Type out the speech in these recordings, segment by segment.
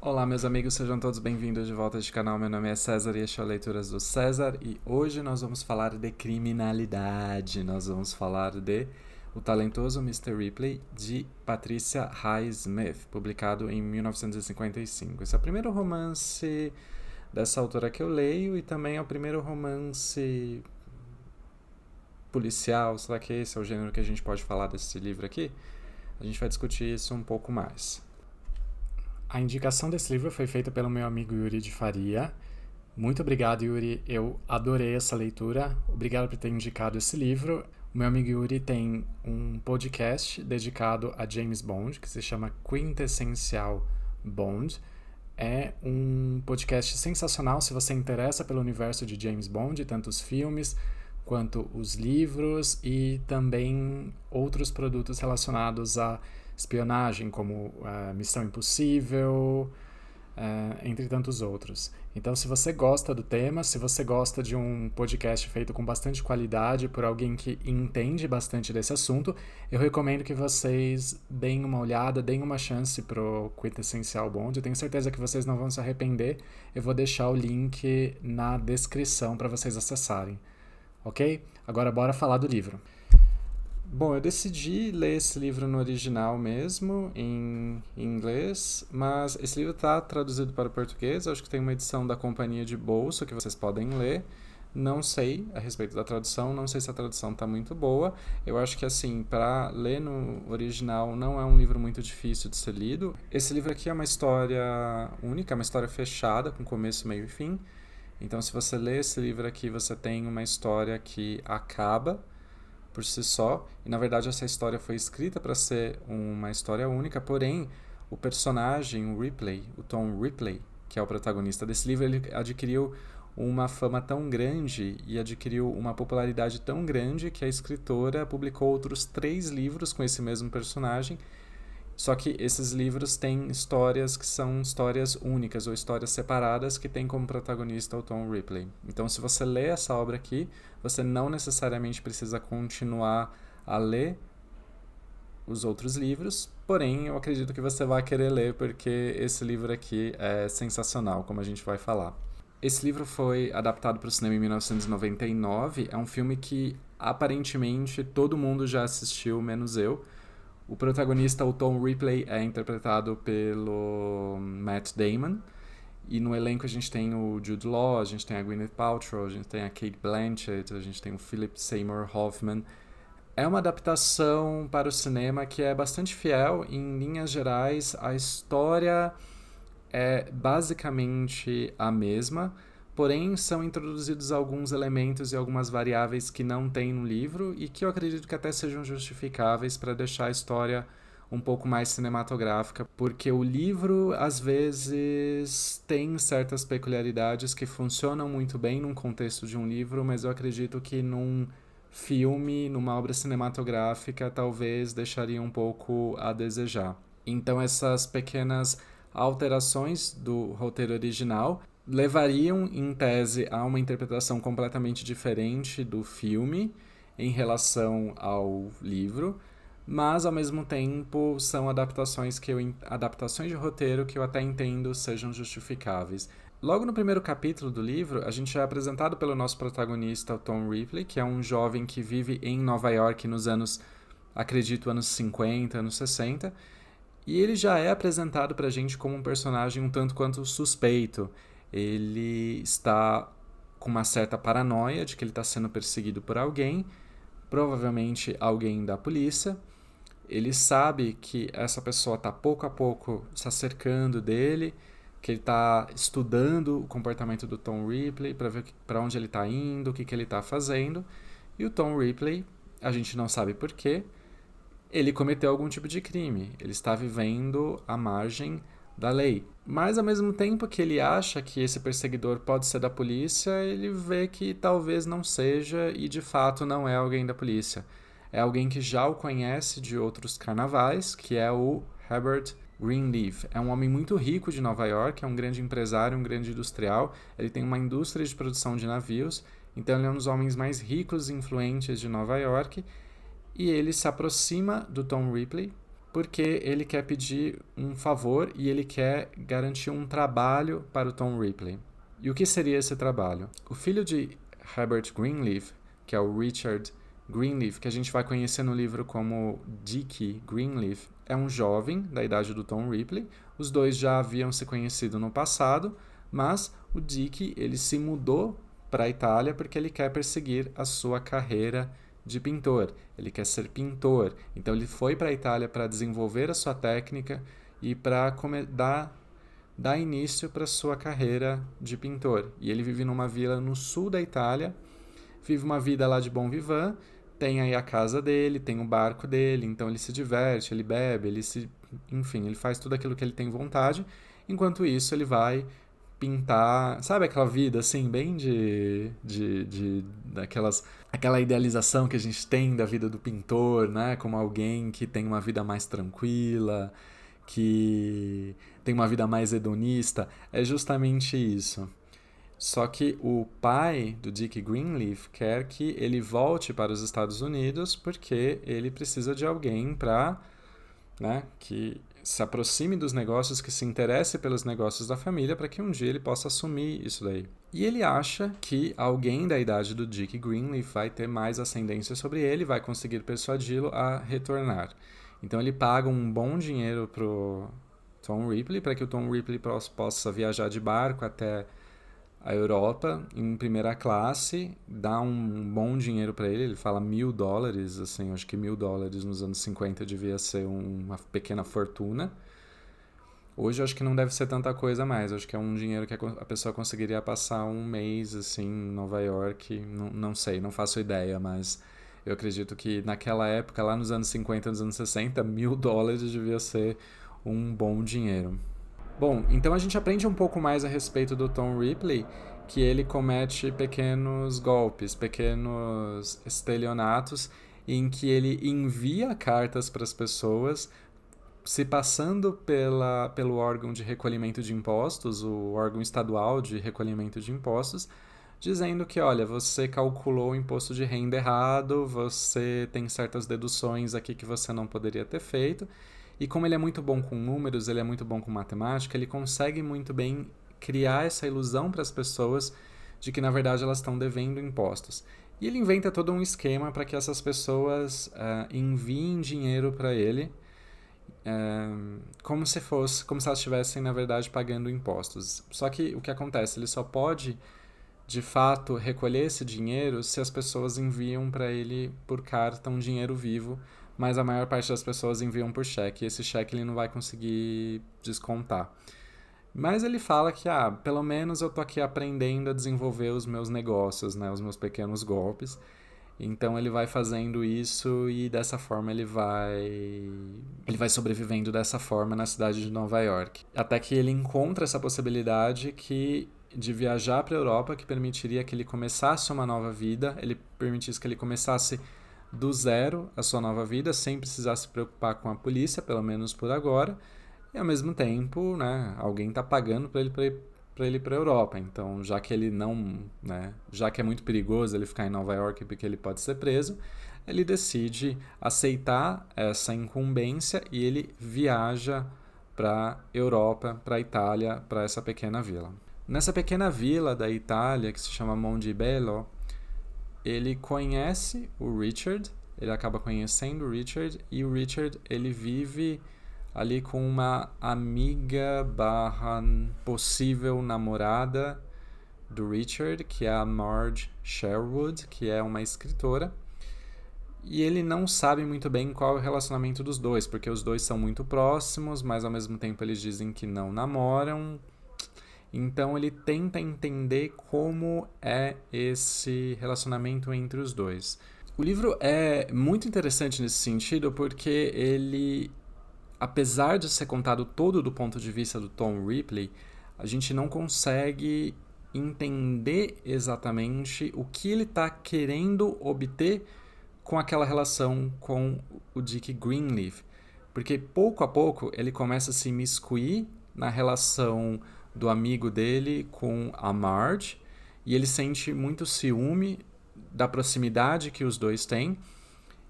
Olá, meus amigos, sejam todos bem-vindos de volta a este canal. Meu nome é César e este é o Leituras do César. E hoje nós vamos falar de criminalidade. Nós vamos falar de O Talentoso Mr. Ripley, de Patricia Highsmith, publicado em 1955. Esse é o primeiro romance dessa autora que eu leio e também é o primeiro romance policial. Será que esse é o gênero que a gente pode falar desse livro aqui? A gente vai discutir isso um pouco mais. A indicação desse livro foi feita pelo meu amigo Yuri de Faria. Muito obrigado, Yuri. Eu adorei essa leitura. Obrigado por ter indicado esse livro. O meu amigo Yuri tem um podcast dedicado a James Bond, que se chama Quintessencial Bond. É um podcast sensacional se você interessa pelo universo de James Bond, tanto os filmes quanto os livros e também outros produtos relacionados a espionagem, como Missão Impossível, entre tantos outros. Então, se você gosta do tema, se você gosta de um podcast feito com bastante qualidade por alguém que entende bastante desse assunto, eu recomendo que vocês deem uma olhada, deem uma chance pro Quintessencial Bond. Eu tenho certeza que vocês não vão se arrepender. Eu vou deixar o link na descrição para vocês acessarem. Ok? Agora bora falar do livro. Bom, eu decidi ler esse livro no original mesmo, em inglês, mas esse livro está traduzido para o português. Eu acho que tem uma edição da Companhia de Bolso que vocês podem ler. Não sei a respeito da tradução, não sei se a tradução está muito boa. Eu acho que, assim, para ler no original não é um livro muito difícil de ser lido. Esse livro aqui é uma história única, uma história fechada, com começo, meio e fim. Então, se você ler esse livro aqui, você tem uma história que acaba por si só, e na verdade essa história foi escrita para ser uma história única, porém o personagem, o Ripley, o Tom Ripley, que é o protagonista desse livro, ele adquiriu uma fama tão grande e adquiriu uma popularidade tão grande que a escritora publicou outros 3 livros com esse mesmo personagem. Só que esses livros têm histórias que são histórias únicas ou histórias separadas que têm como protagonista o Tom Ripley. Então, se você lê essa obra aqui, você não necessariamente precisa continuar a ler os outros livros, porém, eu acredito que você vai querer ler porque esse livro aqui é sensacional, como a gente vai falar. Esse livro foi adaptado para o cinema em 1999. É um filme que aparentemente todo mundo já assistiu, menos eu. O protagonista, o Tom Ripley, é interpretado pelo Matt Damon. E no elenco a gente tem o Jude Law, a gente tem a Gwyneth Paltrow, a gente tem a Cate Blanchett, a gente tem o Philip Seymour Hoffman. É uma adaptação para o cinema que é bastante fiel. Em linhas gerais, a história é basicamente a mesma, porém são introduzidos alguns elementos e algumas variáveis que não tem no livro e que eu acredito que até sejam justificáveis para deixar a história um pouco mais cinematográfica, porque o livro às vezes tem certas peculiaridades que funcionam muito bem num contexto de um livro, mas eu acredito que num filme, numa obra cinematográfica, talvez deixaria um pouco a desejar. Então essas pequenas alterações do roteiro original levariam, em tese, a uma interpretação completamente diferente do filme em relação ao livro, mas ao mesmo tempo são adaptações de roteiro que eu até entendo sejam justificáveis. Logo no primeiro capítulo do livro, a gente é apresentado pelo nosso protagonista, o Tom Ripley, que é um jovem que vive em Nova York nos anos, acredito, anos 50, anos 60, e ele já é apresentado pra gente como um personagem um tanto quanto suspeito. Ele está com uma certa paranoia de que ele está sendo perseguido por alguém, provavelmente alguém da polícia. Ele sabe que essa pessoa está pouco a pouco se acercando dele, que ele está estudando o comportamento do Tom Ripley para ver para onde ele está indo, o que ele está fazendo. E o Tom Ripley, a gente não sabe porquê, ele cometeu algum tipo de crime. Ele está vivendo à margem da lei. Mas ao mesmo tempo que ele acha que esse perseguidor pode ser da polícia, ele vê que talvez não seja e de fato não é alguém da polícia. É alguém que já o conhece de outros carnavais, que é o Herbert Greenleaf. É um homem muito rico de Nova York, é um grande empresário, um grande industrial. Ele tem uma indústria de produção de navios, então ele é um dos homens mais ricos e influentes de Nova York. E ele se aproxima do Tom Ripley porque ele quer pedir um favor e ele quer garantir um trabalho para o Tom Ripley. E o que seria esse trabalho? O filho de Herbert Greenleaf, que é o Richard Greenleaf, que a gente vai conhecer no livro como Dickie Greenleaf, é um jovem da idade do Tom Ripley. Os dois já haviam se conhecido no passado, mas o Dickie ele se mudou para a Itália porque ele quer perseguir a sua carreira de pintor. Ele quer ser pintor. Então ele foi para a Itália para desenvolver a sua técnica e para dar início para a sua carreira de pintor. E ele vive numa vila no sul da Itália, vive uma vida lá de bom vivant, tem aí a casa dele, tem o barco dele, então ele se diverte, ele bebe, enfim, ele faz tudo aquilo que ele tem vontade. Enquanto isso, ele vai pintar, sabe aquela vida assim, bem aquela idealização que a gente tem da vida do pintor, né? Como alguém que tem uma vida mais tranquila, que tem uma vida mais hedonista. É justamente isso. Só que o pai do Dick Greenleaf quer que ele volte para os Estados Unidos porque ele precisa de alguém para, né, que se aproxime dos negócios, que se interesse pelos negócios da família para que um dia ele possa assumir isso daí. E ele acha que alguém da idade do Dick Greenleaf vai ter mais ascendência sobre ele, vai conseguir persuadi-lo a retornar. Então ele paga um bom dinheiro pro Tom Ripley para que o Tom Ripley possa viajar de barco até a Europa em primeira classe, dá um bom dinheiro para ele. Ele fala $1.000, assim, acho que $1.000 nos anos 50 devia ser uma pequena fortuna. Hoje eu acho que não deve ser tanta coisa mais, acho que é um dinheiro que a pessoa conseguiria passar um mês assim em Nova York, não sei, não faço ideia, mas eu acredito que naquela época, lá nos anos 50, nos anos 60, $1.000 devia ser um bom dinheiro. Bom, então a gente aprende um pouco mais a respeito do Tom Ripley, que ele comete pequenos golpes, pequenos estelionatos, em que ele envia cartas para as pessoas, se passando pelo órgão de recolhimento de impostos, o órgão estadual de recolhimento de impostos, dizendo que, olha, você calculou o imposto de renda errado, você tem certas deduções aqui que você não poderia ter feito. E como ele é muito bom com números, ele é muito bom com matemática, ele consegue muito bem criar essa ilusão para as pessoas de que, na verdade, elas estão devendo impostos. E ele inventa todo um esquema para que essas pessoas enviem dinheiro para ele, como se elas estivessem, na verdade, pagando impostos. Só que o que acontece? Ele só pode, de fato, recolher esse dinheiro se as pessoas enviam para ele por carta um dinheiro vivo, mas a maior parte das pessoas enviam por cheque, e esse cheque ele não vai conseguir descontar. Mas ele fala que, pelo menos eu tô aqui aprendendo a desenvolver os meus negócios, né, os meus pequenos golpes. Então ele vai fazendo isso e dessa forma ele vai sobrevivendo dessa forma na cidade de Nova York. Até que ele encontra essa possibilidade de viajar para a Europa, que permitiria que ele começasse uma nova vida, ele permitisse que ele começasse do zero a sua nova vida, sem precisar se preocupar com a polícia, pelo menos por agora, e ao mesmo tempo, né, alguém está pagando para ele ir para a Europa. Então, já que ele não, né, já que é muito perigoso ele ficar em Nova York porque ele pode ser preso, ele decide aceitar essa incumbência e ele viaja para a Europa, para a Itália, para essa pequena vila. Nessa pequena vila da Itália, que se chama Mondibello, ele conhece o Richard, ele acaba conhecendo o Richard, e o Richard ele vive ali com uma amiga / possível namorada do Richard, que é a Marge Sherwood, que é uma escritora. E ele não sabe muito bem qual é o relacionamento dos dois, porque os dois são muito próximos, mas ao mesmo tempo eles dizem que não namoram. Então ele tenta entender como é esse relacionamento entre os dois. O livro é muito interessante nesse sentido porque ele, apesar de ser contado todo do ponto de vista do Tom Ripley, a gente não consegue entender exatamente o que ele está querendo obter com aquela relação com o Dick Greenleaf. Porque pouco a pouco ele começa a se imiscuir na relação do amigo dele com a Marge, e ele sente muito ciúme da proximidade que os dois têm,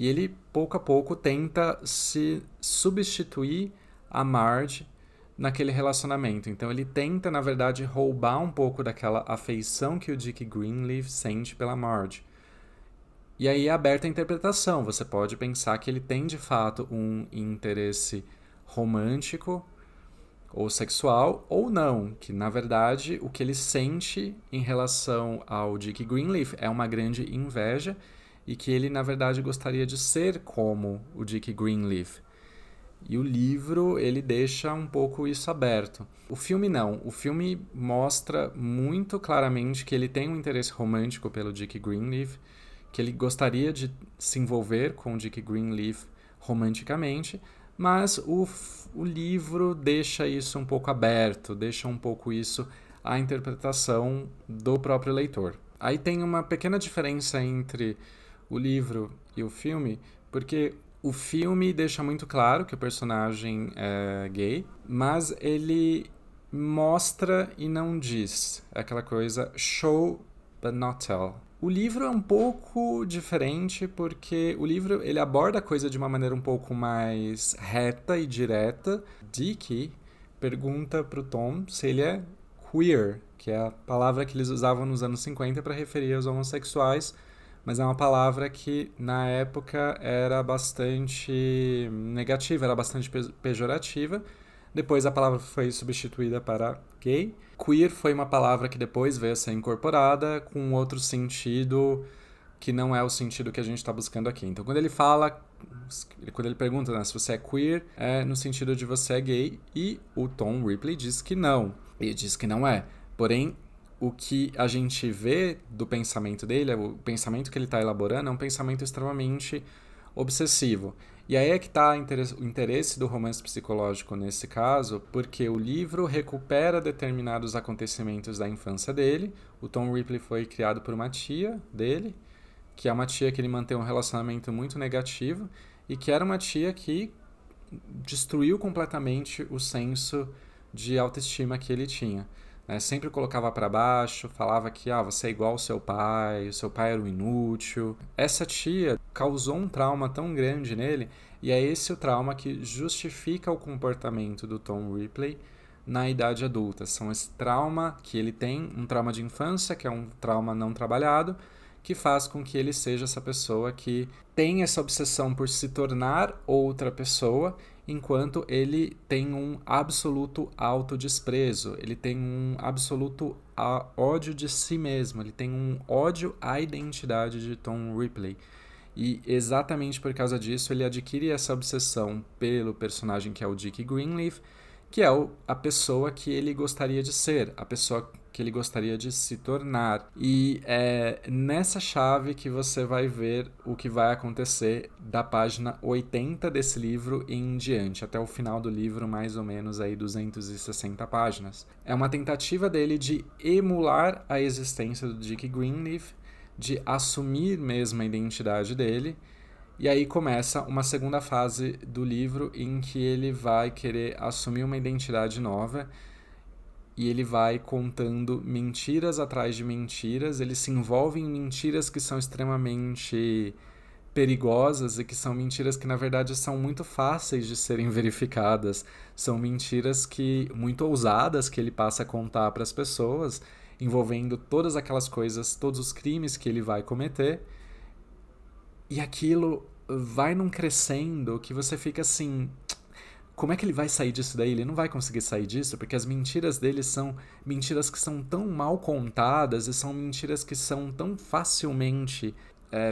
E ele, pouco a pouco, tenta se substituir a Marge naquele relacionamento. Então ele tenta, na verdade, roubar um pouco daquela afeição que o Dick Greenleaf sente pela Marge. E aí é aberta a interpretação. Você pode pensar que ele tem, de fato, um interesse romântico ou sexual, ou não, que na verdade o que ele sente em relação ao Dick Greenleaf é uma grande inveja e que ele na verdade gostaria de ser como o Dick Greenleaf. E o livro, ele deixa um pouco isso aberto. O filme não. O filme mostra muito claramente que ele tem um interesse romântico pelo Dick Greenleaf, que ele gostaria de se envolver com o Dick Greenleaf romanticamente, mas o livro deixa isso um pouco aberto, deixa um pouco isso à interpretação do próprio leitor. Aí tem uma pequena diferença entre o livro e o filme, porque o filme deixa muito claro que o personagem é gay, mas ele mostra e não diz. É aquela coisa show but not tell. O livro é um pouco diferente porque o livro ele aborda a coisa de uma maneira um pouco mais reta e direta. Dick pergunta pro Tom se ele é queer, que é a palavra que eles usavam nos anos 50 para referir aos homossexuais, mas é uma palavra que na época era bastante negativa, era bastante pejorativa. Depois a palavra foi substituída para gay. Queer foi uma palavra que depois veio a ser incorporada com outro sentido que não é o sentido que a gente está buscando aqui. Então, quando ele pergunta, né, se você é queer, é no sentido de você é gay, e o Tom Ripley diz que não. Ele diz que não é. Porém, o que a gente vê do pensamento dele, o pensamento que ele está elaborando, é um pensamento extremamente obsessivo. E aí é que está o interesse do romance psicológico nesse caso, porque o livro recupera determinados acontecimentos da infância dele. O Tom Ripley foi criado por uma tia dele, que é uma tia que ele mantém um relacionamento muito negativo, e que era uma tia que destruiu completamente o senso de autoestima que ele tinha. Sempre colocava para baixo, falava que você é igual ao seu pai, o seu pai era um inútil. Essa tia causou um trauma tão grande nele, e é esse o trauma que justifica o comportamento do Tom Ripley na idade adulta. São esse trauma que ele tem, um trauma de infância, que é um trauma não trabalhado, que faz com que ele seja essa pessoa que tem essa obsessão por se tornar outra pessoa, enquanto ele tem um absoluto autodesprezo, ele tem um absoluto ódio de si mesmo, ele tem um ódio à identidade de Tom Ripley. E exatamente por causa disso ele adquire essa obsessão pelo personagem que é o Dick Greenleaf, que é a pessoa que ele gostaria de ser, a pessoa que ele gostaria de se tornar. E é nessa chave que você vai ver o que vai acontecer da página 80 desse livro em diante, até o final do livro, mais ou menos aí 260 páginas. É uma tentativa dele de emular a existência do Dick Greenleaf, de assumir mesmo a identidade dele. E aí começa uma segunda fase do livro em que ele vai querer assumir uma identidade nova e ele vai contando mentiras atrás de mentiras. Ele se envolve em mentiras que são extremamente perigosas e que são mentiras que na verdade são muito fáceis de serem verificadas. São mentiras muito ousadas que ele passa a contar para as pessoas, envolvendo todas aquelas coisas, todos os crimes que ele vai cometer. E aquilo vai num crescendo que você fica assim, como é que ele vai sair disso daí? Ele não vai conseguir sair disso, porque as mentiras dele são mentiras que são tão mal contadas e são mentiras que são tão facilmente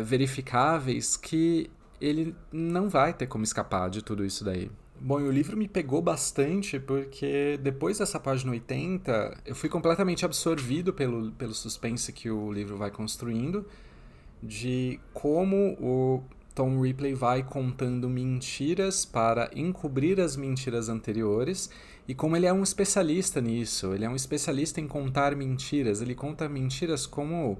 verificáveis que ele não vai ter como escapar de tudo isso daí. Bom, e o livro me pegou bastante porque depois dessa página 80 eu fui completamente absorvido pelo suspense que o livro vai construindo, de como o Tom Ripley vai contando mentiras para encobrir as mentiras anteriores e como ele é um especialista nisso. Ele é um especialista em contar mentiras. Ele conta mentiras com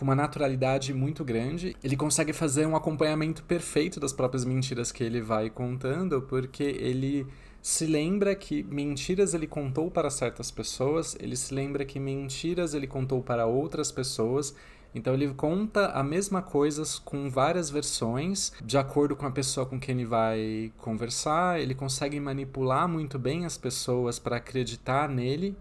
uma naturalidade muito grande. Ele consegue fazer um acompanhamento perfeito das próprias mentiras que ele vai contando, porque ele se lembra que mentiras ele contou para certas pessoas, ele se lembra que mentiras ele contou para outras pessoas, Então ele conta a mesma coisa com várias versões, de acordo com a pessoa com quem ele vai conversar. Ele consegue manipular muito bem as pessoas para acreditar nele.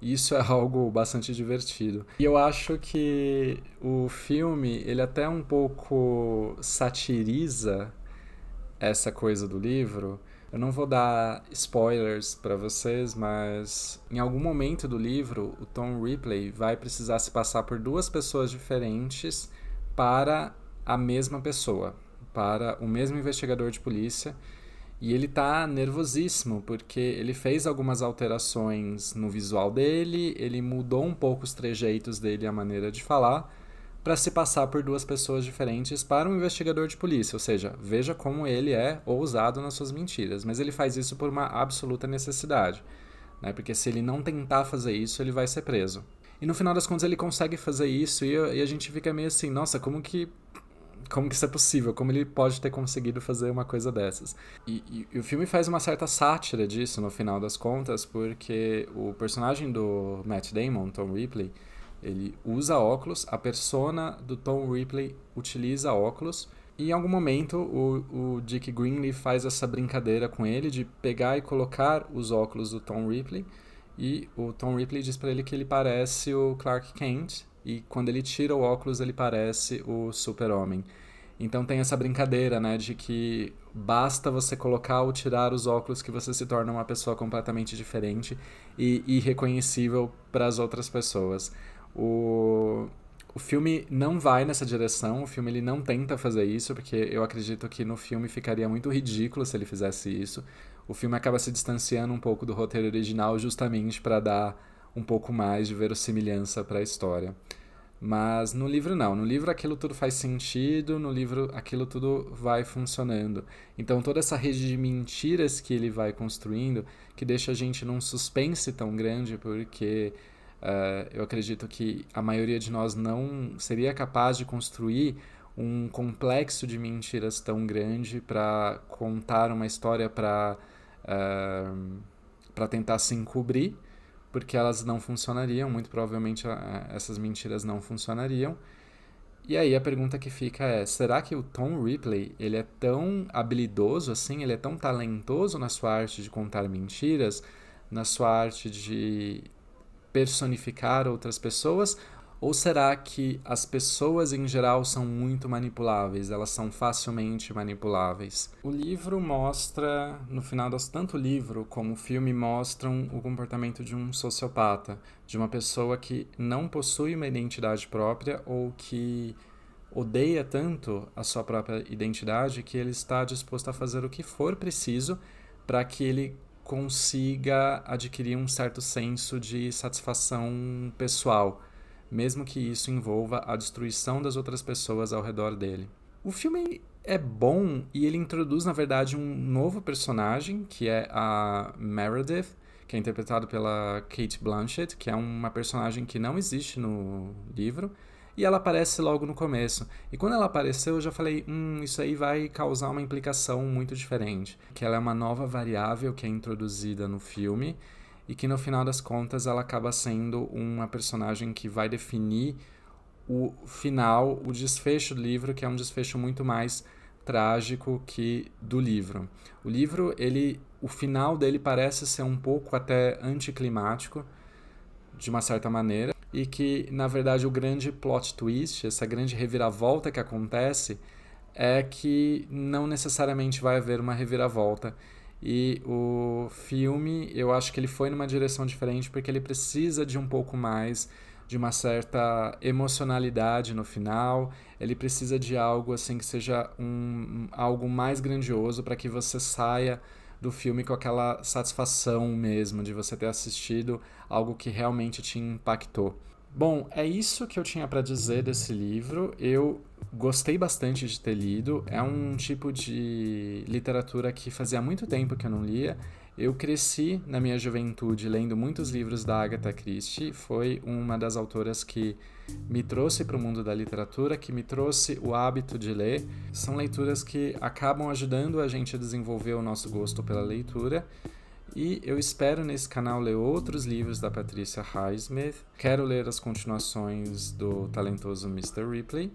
E isso é algo bastante divertido. E eu acho que o filme, ele até um pouco satiriza essa coisa do livro. Eu não vou dar spoilers para vocês, mas em algum momento do livro, o Tom Ripley vai precisar se passar por duas pessoas diferentes para a mesma pessoa, para o mesmo investigador de polícia. E ele tá nervosíssimo, porque ele fez algumas alterações no visual dele, ele mudou um pouco os trejeitos dele, a maneira de falar, para se passar por duas pessoas diferentes para um investigador de polícia. Ou seja, veja como ele é ousado nas suas mentiras. Mas ele faz isso por uma absoluta necessidade, né? Porque se ele não tentar fazer isso, ele vai ser preso. E no final das contas ele consegue fazer isso e a gente fica meio assim, nossa, como que isso é possível? Como ele pode ter conseguido fazer uma coisa dessas? E o filme faz uma certa sátira disso no final das contas, porque o personagem do Matt Damon, Tom Ripley, ele usa óculos, a persona do Tom Ripley utiliza óculos, e em algum momento o Dick Greenleaf faz essa brincadeira com ele de pegar e colocar os óculos do Tom Ripley, e o Tom Ripley diz pra ele que ele parece o Clark Kent, e quando ele tira o óculos ele parece o Super-Homem. Então tem essa brincadeira, né, de que basta você colocar ou tirar os óculos que você se torna uma pessoa completamente diferente e irreconhecível para as outras pessoas. O filme não vai nessa direção, o filme ele não tenta fazer isso, porque eu acredito que no filme ficaria muito ridículo se ele fizesse isso. O filme acaba se distanciando um pouco do roteiro original justamente para dar um pouco mais de verossimilhança para a história. Mas no livro não, no livro aquilo tudo faz sentido, no livro aquilo tudo vai funcionando. Então toda essa rede de mentiras que ele vai construindo, que deixa a gente num suspense tão grande, porque eu acredito que a maioria de nós não seria capaz de construir um complexo de mentiras tão grande para contar uma história para tentar se encobrir, porque elas não funcionariam, muito provavelmente essas mentiras não funcionariam. E aí a pergunta que fica é, será que o Tom Ripley, ele é tão habilidoso assim, ele é tão talentoso na sua arte de contar mentiras, na sua arte de personificar outras pessoas? Ou será que as pessoas em geral são muito manipuláveis, elas são facilmente manipuláveis? O livro mostra, no final tanto o livro como o filme mostram o comportamento de um sociopata, de uma pessoa que não possui uma identidade própria ou que odeia tanto a sua própria identidade que ele está disposto a fazer o que for preciso para que ele consiga adquirir um certo senso de satisfação pessoal, mesmo que isso envolva a destruição das outras pessoas ao redor dele. O filme é bom e ele introduz, na verdade, um novo personagem, que é a Meredith, que é interpretado pela Cate Blanchett, que é uma personagem que não existe no livro, e ela aparece logo no começo. E quando ela apareceu, eu já falei, isso aí vai causar uma implicação muito diferente. Que ela é uma nova variável que é introduzida no filme e que no final das contas ela acaba sendo uma personagem que vai definir o final, o desfecho do livro, que é um desfecho muito mais trágico que do livro. O livro, o final dele parece ser um pouco até anticlimático, de uma certa maneira, e que, na verdade, o grande plot twist, essa grande reviravolta que acontece, é que não necessariamente vai haver uma reviravolta. E o filme, eu acho que ele foi numa direção diferente, porque ele precisa de um pouco mais de uma certa emocionalidade no final, ele precisa de algo assim que seja algo mais grandioso para que você saia do filme com aquela satisfação mesmo de você ter assistido algo que realmente te impactou. Bom, é isso que eu tinha para dizer desse livro. Eu gostei bastante de ter lido. É um tipo de literatura que fazia muito tempo que eu não lia. Eu cresci na minha juventude lendo muitos livros da Agatha Christie. Foi uma das autoras que me trouxe para o mundo da literatura, que me trouxe o hábito de ler. São leituras que acabam ajudando a gente a desenvolver o nosso gosto pela leitura. E eu espero nesse canal ler outros livros da Patricia Highsmith. Quero ler as continuações do talentoso Mr. Ripley.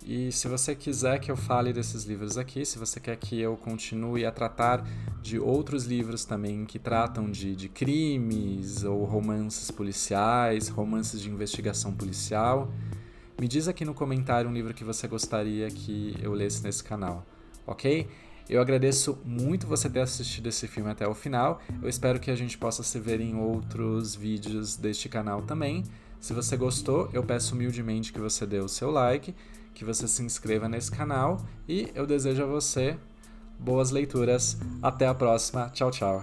E se você quiser que eu fale desses livros aqui, se você quer que eu continue a tratar de outros livros também que tratam de crimes ou romances policiais, romances de investigação policial, me diz aqui no comentário um livro que você gostaria que eu lesse nesse canal, ok? Eu agradeço muito você ter assistido esse filme até o final. Eu espero que a gente possa se ver em outros vídeos deste canal também. Se você gostou, eu peço humildemente que você dê o seu like, que você se inscreva nesse canal e eu desejo a você boas leituras. Até a próxima. Tchau, tchau.